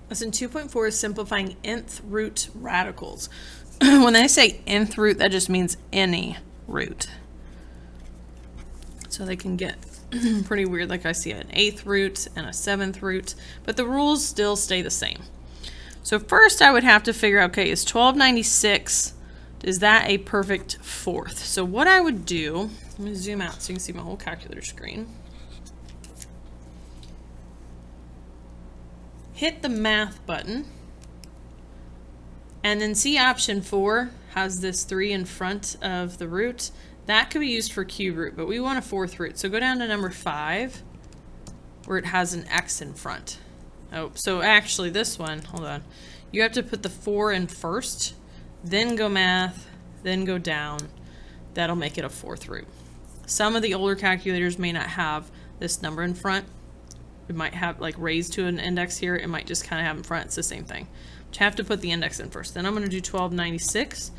Lesson 2.4 is simplifying nth root radicals. When I say nth root, that just means any root. So they can get pretty weird, like I see an 8th root and a 7th root, but the rules still stay the same. So first I would have to figure out, okay, is 1296, is that a perfect 4th? So what I would do, let me zoom out so you can see my whole calculator screen. Hit the math button, and then see option 4 has this 3 in front of the root. That could be used for cube root, but we want a 4th root. So go down to number 5, where it has an x in front. Oh, so actually this one, hold on. You have to put the 4 in first, then go math, then go down. That'll make it a 4th root. Some of the older calculators may not have this number in front. It might have like raised to an index here. It might just kind of have in front. It's the same thing. But you have to put the index in first. Then I'm going to do 1296.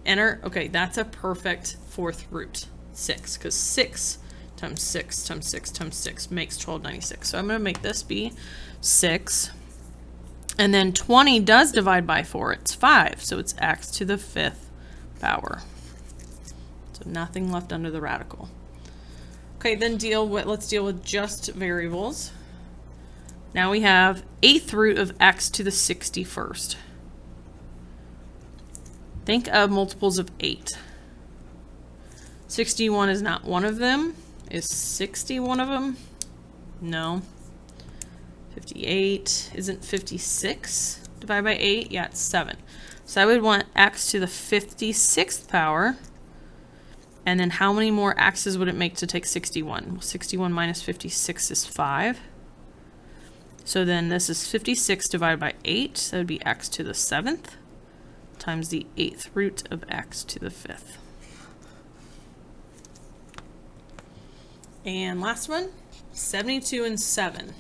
Enter. Okay, that's a perfect 4th root. 6, because 6 times 6 times 6 times 6 makes 1296. So I'm going to make this be 6. And then 20 does divide by 4. It's 5. So it's x to the 5th power. So nothing left under the radical. Okay, then let's deal with just variables. Now we have 8th root of x to the 61st. Think of multiples of 8. 61 is not one of them. Is 60 one of them? No. 58. Isn't 56 divided by 8? Yeah, it's 7. So I would want x to the 56th power. And then how many more x's would it make to take 61? Well, 61 minus 56 is 5. So then this is 56 divided by 8. So that would be x to the 7th times the 8th root of x to the 5th. And last one, 72 and 7.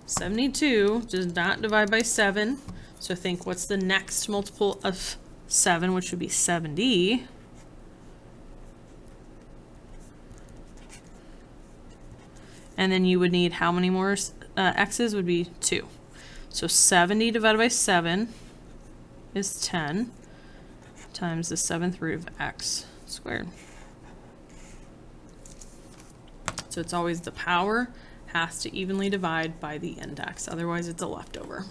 72 does not divide by 7. So think, what's the next multiple of 7, which would be 70. And then you would need how many more x's? Would be 2. So 70 divided by 7 is 10 times the 7th root of x squared. So it's always the power has to evenly divide by the index, otherwise it's a leftover.